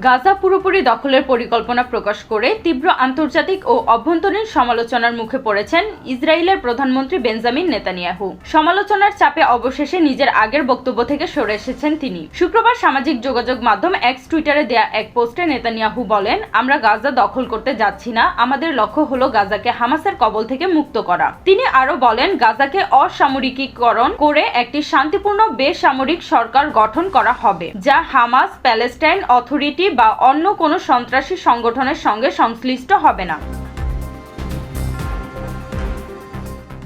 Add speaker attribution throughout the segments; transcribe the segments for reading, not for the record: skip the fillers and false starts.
Speaker 1: গাজা পুরোপুরি দখলের পরিকল্পনা প্রকাশ করে তীব্র আন্তর্জাতিক ও অভ্যন্তরীণ সমালোচনার মুখে পড়েছেন ইসরায়েলের প্রধানমন্ত্রী বেঞ্জামিন নেতানিয়াহু। সমালোচনার চাপে অবশেষে নিজের আগের বক্তব্য থেকে সরে এসেছেন তিনি। শুক্রবার সামাজিক যোগাযোগ মাধ্যম এক্স টুইটারে দেয়া এক পোস্টে নেতানিয়াহু বলেন, আমরা গাজা দখল করতে যাচ্ছি না, আমাদের লক্ষ্য হলো গাজাকে হামাসের কবল থেকে মুক্ত করা। তিনি আরো বলেন, গাজাকে অসামরিকীকরণ করে একটি শান্তিপূর্ণ বেসামরিক সরকার গঠন করা হবে, যা হামাস, প্যালেস্টাইন অথরিটি বা অন্য কোনো সন্ত্রাসী সংগঠনের সঙ্গে সংশ্লিষ্ট হবে না।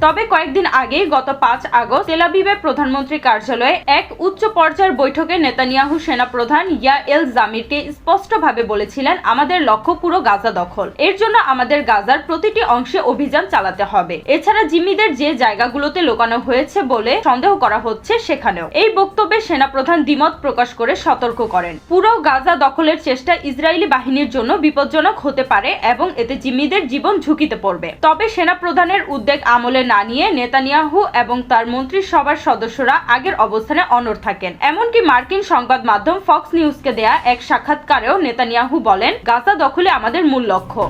Speaker 1: তবে কয়েকদিন আগেই গত 5 আগস্ট তেল আবিবের প্রধানমন্ত্রীর কার্যালয়ে এক উচ্চ পর্যায়ের বৈঠকে নেতানিয়াহু সেনাপ্রধান ইয়াএল জামিরকে স্পষ্টভাবে বলেছিলেন, আমাদের লক্ষ্য পুরো গাজা দখল। এর জন্য আমাদের গাজার প্রতিটি অংশে অভিযান চালাতে হবে। এছাড়া জিম্মিদের যে জায়গাগুলোতে লুকানো হয়েছে বলে সন্দেহ করা হচ্ছে সেখানেও। এই বক্তব্যে সেনাপ্রধান দ্বিমত প্রকাশ করে সতর্ক করেন, পুরো গাজা দখলের চেষ্টা ইসরায়েলি বাহিনীর জন্য বিপজ্জনক হতে পারে এবং এতে জিম্মিদের জীবন ঝুঁকিতে পড়বে। তবে সেনাপ্রধানের উদ্বেগ আমলে না নিয়ে নেতানিয়াহু এবং তার মন্ত্রিসভার সদস্যরা আগের অবস্থানে অনড় থাকেন। এমনকি মার্কিন সংবাদ মাধ্যম ফক্স নিউজকে দেয়া এক সাক্ষাৎকারেও নেতানিয়াহু বলেন, গাজা দখলে আমাদের মূল লক্ষ্য।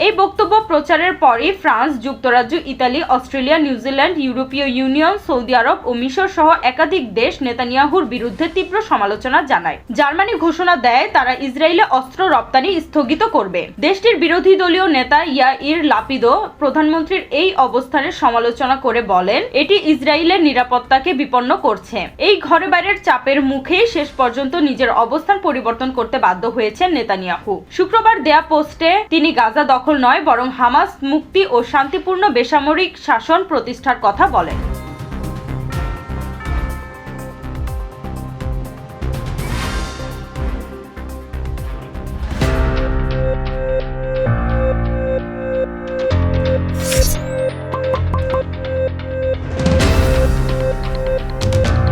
Speaker 1: এই বক্তব্য প্রচারের পরই ফ্রান্স, যুক্তরাজ্য, ইতালি, অস্ট্রেলিয়া, নিউজিল্যান্ড, ইউরোপীয় ইউনিয়ন, সৌদি আরব ও মিশর সহ একাধিক দেশ নেতানিয়াহুর বিরুদ্ধে তীব্র সমালোচনা জানায়। জার্মানি ঘোষণা দেয় তারা ইসরায়েলে অস্ত্র রপ্তানি স্থগিত করবে। দেশটির বিরোধী দলীয় নেতা ইয়াইর লাপিদও প্রধানমন্ত্রীর এই অবস্থানের সমালোচনা করে বলেন, এটি ইসরায়েলের নিরাপত্তাকে বিপন্ন করছে। এই ঘরে বাইরের চাপের মুখেই শেষ পর্যন্ত নিজের অবস্থান পরিবর্তন করতে বাধ্য হয়েছেন নেতানিয়াহু। শুক্রবার দেয়া পোস্টে তিনি গাজা দখল নয় বরং হামাস মুক্তি ও শান্তিপূর্ণ বেসামরিক শাসন প্রতিষ্ঠার কথা বলেন।